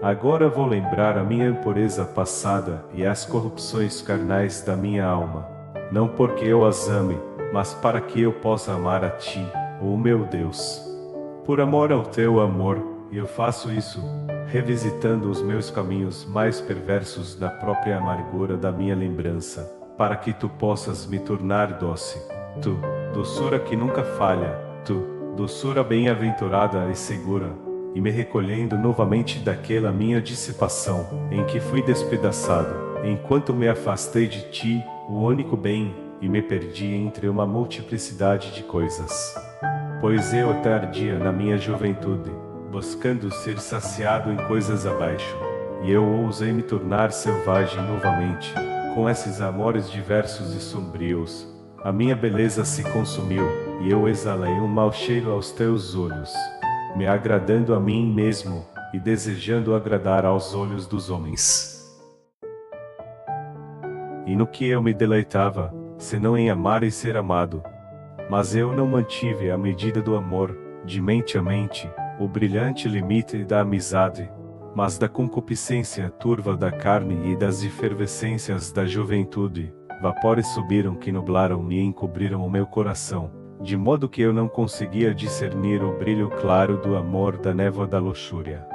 Agora vou lembrar a minha impureza passada e as corrupções carnais da minha alma. Não porque eu as ame, mas para que eu possa amar a ti, ó meu Deus. Por amor ao teu amor, eu faço isso, revisitando os meus caminhos mais perversos da própria amargura da minha lembrança, para que tu possas me tornar doce. Tu, doçura que nunca falha, tu, doçura bem-aventurada e segura, e me recolhendo novamente daquela minha dissipação, em que fui despedaçado, enquanto me afastei de ti, o único bem, e me perdi entre uma multiplicidade de coisas. Pois eu até ardia na minha juventude, buscando ser saciado em coisas abaixo, e eu ousei me tornar selvagem novamente, com esses amores diversos e sombrios. A minha beleza se consumiu, e eu exalei um mau cheiro aos teus olhos, me agradando a mim mesmo, e desejando agradar aos olhos dos homens. E no que eu me deleitava, senão em amar e ser amado. Mas eu não mantive a medida do amor, de mente a mente, o brilhante limite da amizade, mas da concupiscência turva da carne e das efervescências da juventude, vapores subiram que nublaram e encobriram o meu coração, de modo que eu não conseguia discernir o brilho claro do amor da névoa da luxúria.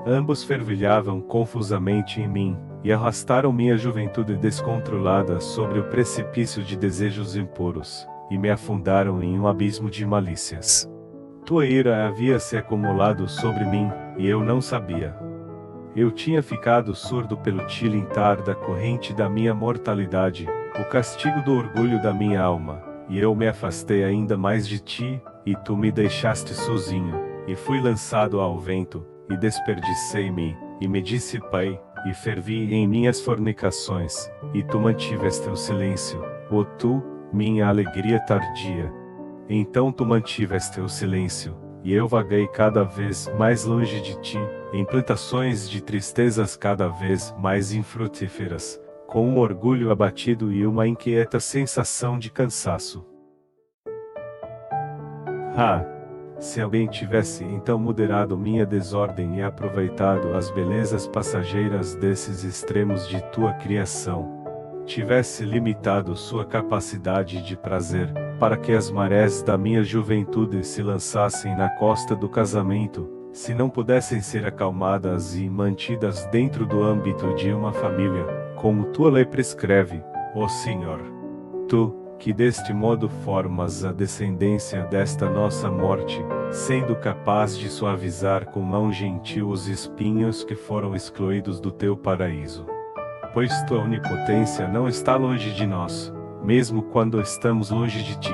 Ambos fervilhavam confusamente em mim, e arrastaram minha juventude descontrolada sobre o precipício de desejos impuros, e me afundaram em um abismo de malícias. Tua ira havia se acumulado sobre mim, e eu não sabia. Eu tinha ficado surdo pelo tilintar da corrente da minha mortalidade, o castigo do orgulho da minha alma, e eu me afastei ainda mais de ti, e tu me deixaste sozinho, e fui lançado ao vento, e desperdicei-me, e me dissipei, e fervi em minhas fornicações, e tu mantiveste o silêncio, ó tu, minha alegria tardia. Então tu mantiveste o silêncio, e eu vaguei cada vez mais longe de ti, em plantações de tristezas cada vez mais infrutíferas, com um orgulho abatido e uma inquieta sensação de cansaço. Se alguém tivesse então moderado minha desordem e aproveitado as belezas passageiras desses extremos de tua criação, tivesse limitado sua capacidade de prazer, para que as marés da minha juventude se lançassem na costa do casamento, se não pudessem ser acalmadas e mantidas dentro do âmbito de uma família, como tua lei prescreve, ó Senhor. Tu, que deste modo formas a descendência desta nossa morte, sendo capaz de suavizar com mão gentil os espinhos que foram excluídos do teu paraíso. Pois tua onipotência não está longe de nós, mesmo quando estamos longe de ti.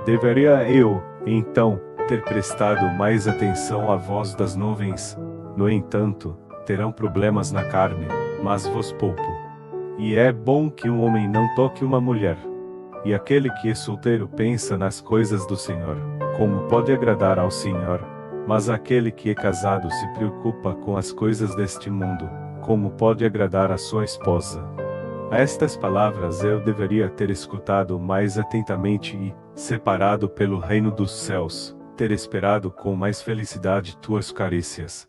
Deveria eu, então, ter prestado mais atenção à voz das nuvens. No entanto, terão problemas na carne, mas vos poupo. E é bom que um homem não toque uma mulher. E aquele que é solteiro pensa nas coisas do Senhor, como pode agradar ao Senhor, mas aquele que é casado se preocupa com as coisas deste mundo, como pode agradar a sua esposa. A estas palavras eu deveria ter escutado mais atentamente e, separado pelo reino dos céus, ter esperado com mais felicidade tuas carícias.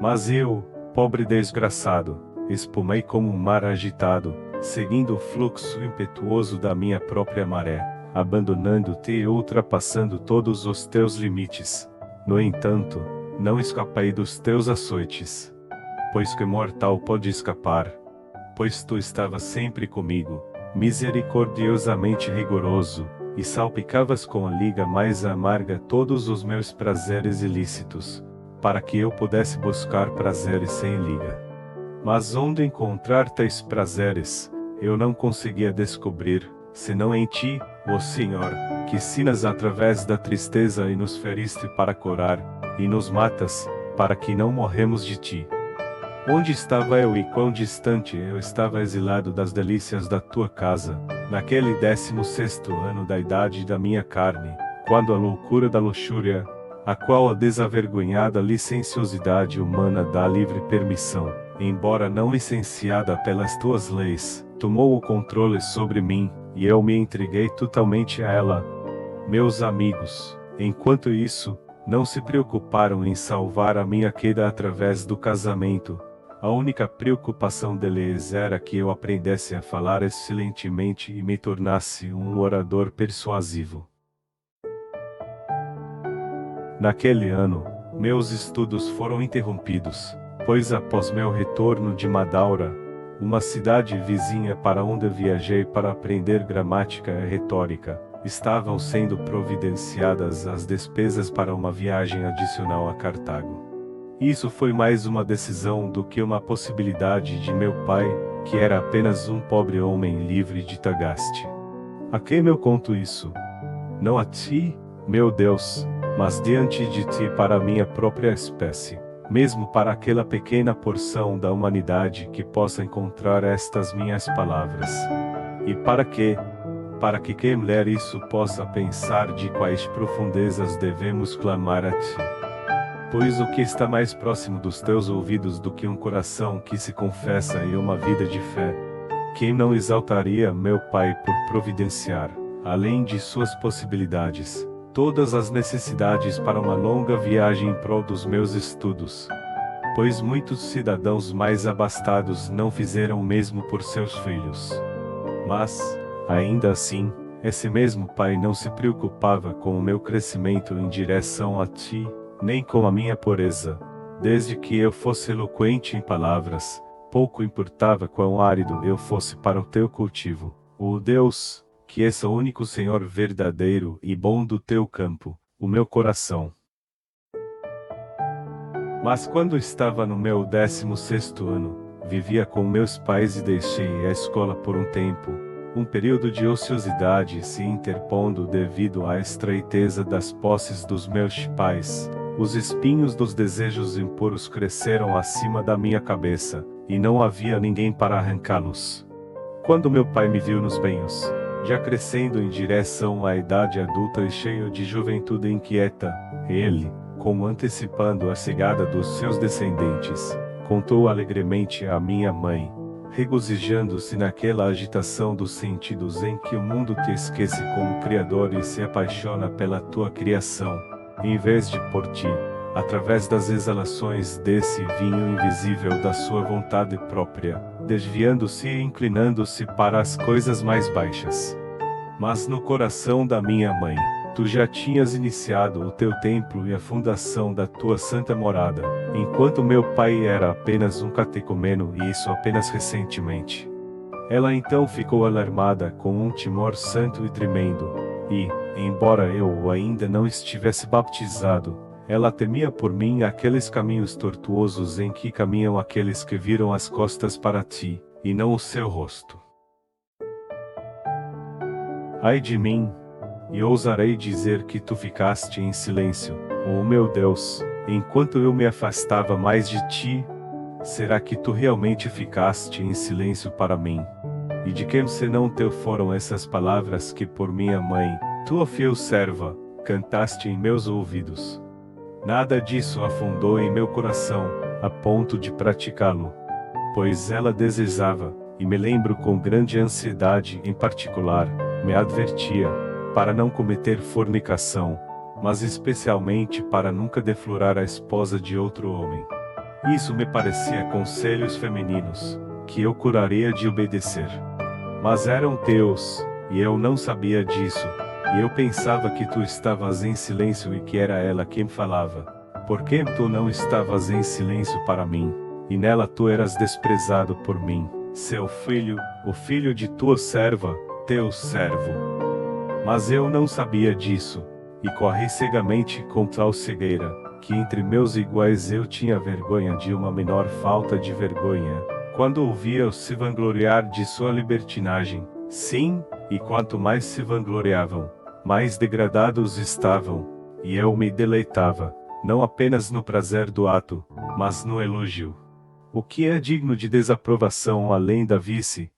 Mas eu, pobre desgraçado, espumei como um mar agitado, seguindo o fluxo impetuoso da minha própria maré, abandonando-te e ultrapassando todos os teus limites. No entanto, não escapei dos teus açoites. Pois que mortal pode escapar? Pois tu estavas sempre comigo, misericordiosamente rigoroso, e salpicavas com a liga mais amarga todos os meus prazeres ilícitos, para que eu pudesse buscar prazeres sem liga. Mas onde encontrar tais prazeres, eu não conseguia descobrir, senão em ti, ó Senhor, que sinas através da tristeza e nos feriste para curar, e nos matas, para que não morremos de ti. Onde estava eu e quão distante eu estava exilado das delícias da tua casa, naquele 16º ano da idade da minha carne, quando a loucura da luxúria, a qual a desavergonhada licenciosidade humana dá livre permissão, embora não licenciada pelas tuas leis, tomou o controle sobre mim, e eu me entreguei totalmente a ela. Meus amigos, enquanto isso, Não se preocuparam em salvar a minha queda através do casamento. A única preocupação deles era que eu aprendesse a falar excelentemente e me tornasse um orador persuasivo. Naquele ano, meus estudos foram interrompidos, pois após meu retorno de Madaura, uma cidade vizinha para onde viajei para aprender gramática e retórica, estavam sendo providenciadas as despesas para uma viagem adicional a Cartago. Isso foi mais uma decisão do que uma possibilidade de meu pai, que era apenas um pobre homem livre de Tagaste. A quem eu conto isso? Não a ti, meu Deus, mas diante de ti para a minha própria espécie, mesmo para aquela pequena porção da humanidade que possa encontrar estas minhas palavras. E para que? Para que quem ler isso possa pensar de quais profundezas devemos clamar a ti. Pois o que está mais próximo dos teus ouvidos do que um coração que se confessa e uma vida de fé? Quem não exaltaria meu Pai por providenciar, além de suas possibilidades, todas as necessidades para uma longa viagem em prol dos meus estudos? Pois muitos cidadãos mais abastados não fizeram o mesmo por seus filhos. Mas, ainda assim, esse mesmo Pai não se preocupava com o meu crescimento em direção a ti, nem com a minha pureza. Desde que eu fosse eloquente em palavras, pouco importava quão árido eu fosse para o teu cultivo. Ó Deus, que és o único Senhor verdadeiro e bom do teu campo, o meu coração. Mas quando estava no meu 16º ano, vivia com meus pais e deixei a escola por um tempo, um período de ociosidade se interpondo devido à estreiteza das posses dos meus pais. Os espinhos dos desejos impuros cresceram acima da minha cabeça, e não havia ninguém para arrancá-los. Quando meu pai me viu nos banhos, já crescendo em direção à idade adulta e cheio de juventude inquieta, ele, como antecipando a chegada dos seus descendentes, contou alegremente à minha mãe, regozijando-se naquela agitação dos sentidos em que o mundo te esquece como Criador e se apaixona pela tua criação, em vez de por ti, através das exalações desse vinho invisível da sua vontade própria, desviando-se e inclinando-se para as coisas mais baixas. Mas no coração da minha mãe, tu já tinhas iniciado o teu templo e a fundação da tua santa morada, enquanto meu pai era apenas um catecumeno e isso apenas recentemente. Ela então ficou alarmada com um timor santo e tremendo, e, embora eu ainda não estivesse baptizado, ela temia por mim aqueles caminhos tortuosos em que caminham aqueles que viram as costas para ti, e não o seu rosto. Ai de mim! E ousarei dizer que tu ficaste em silêncio, oh meu Deus, enquanto eu me afastava mais de ti? Será que tu realmente ficaste em silêncio para mim? E de quem senão teu foram essas palavras que por minha mãe, tua fiel serva, cantaste em meus ouvidos? Nada disso afundou em meu coração, a ponto de praticá-lo. Pois ela desejava, e me lembro com grande ansiedade em particular, me advertia, para não cometer fornicação, mas especialmente para nunca deflorar a esposa de outro homem. Isso me parecia conselhos femininos, que eu curaria de obedecer. Mas eram teus, e eu não sabia disso, e eu pensava que tu estavas em silêncio e que era ela quem falava. Por que tu não estavas em silêncio para mim, e nela tu eras desprezado por mim, seu filho, o filho de tua serva, teu servo? Mas eu não sabia disso, e corri cegamente com tal cegueira, que entre meus iguais eu tinha vergonha de uma menor falta de vergonha, quando ouvia-os se vangloriar de sua libertinagem. Sim, e quanto mais se vangloriavam, mais degradados estavam, e eu me deleitava, não apenas no prazer do ato, mas no elogio. O que é digno de desaprovação além da vície?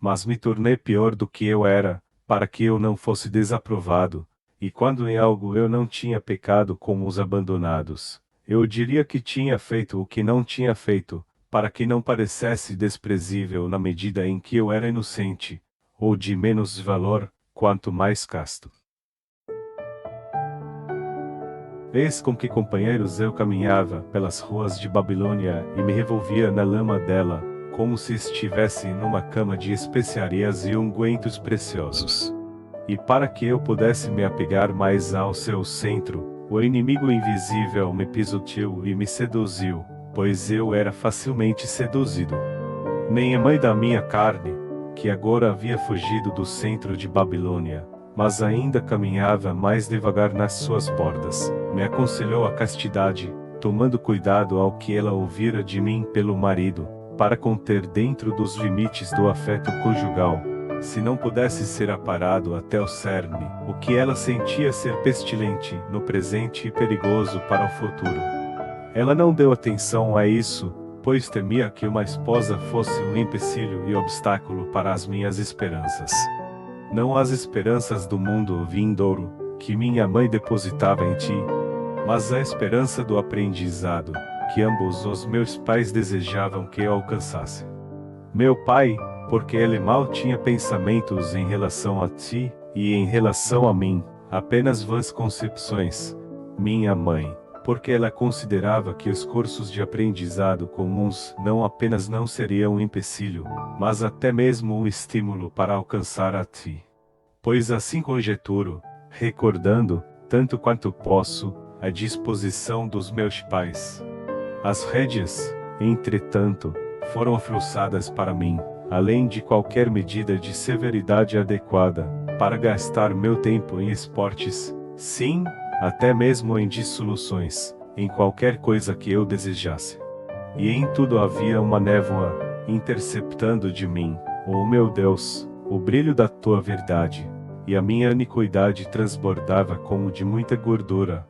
Mas me tornei pior do que eu era, para que eu não fosse desaprovado, e quando em algo eu não tinha pecado como os abandonados, eu diria que tinha feito o que não tinha feito, para que não parecesse desprezível na medida em que eu era inocente, ou de menos valor, quanto mais casto. Vez com que companheiros eu caminhava pelas ruas de Babilônia e me revolvia na lama dela, como se estivesse numa cama de especiarias e ungüentos preciosos. E para que eu pudesse me apegar mais ao seu centro, o inimigo invisível me pisoteou e me seduziu, pois eu era facilmente seduzido. Nem a mãe da minha carne, que agora havia fugido do centro de Babilônia, mas ainda caminhava mais devagar nas suas bordas, me aconselhou a castidade, tomando cuidado ao que ela ouvira de mim pelo marido, para conter dentro dos limites do afeto conjugal, se não pudesse ser aparado até o cerne, o que ela sentia ser pestilente no presente e perigoso para o futuro. Ela não deu atenção a isso, pois temia que uma esposa fosse um empecilho e obstáculo para as minhas esperanças. Não as esperanças do mundo vindouro, que minha mãe depositava em ti, mas a esperança do aprendizado, que ambos os meus pais desejavam que eu alcançasse. Meu pai, porque ele mal tinha pensamentos em relação a ti, e em relação a mim, apenas vãs concepções. Minha mãe, porque ela considerava que os cursos de aprendizado comuns não apenas não seriam um empecilho, mas até mesmo um estímulo para alcançar a ti. Pois assim conjeturo, recordando, tanto quanto posso, a disposição dos meus pais. As rédeas, entretanto, foram afrouxadas para mim, além de qualquer medida de severidade adequada, para gastar meu tempo em esportes, sim, até mesmo em dissoluções, em qualquer coisa que eu desejasse. E em tudo havia uma névoa, interceptando de mim, ó meu Deus, o brilho da tua verdade, e a minha iniquidade transbordava como de muita gordura,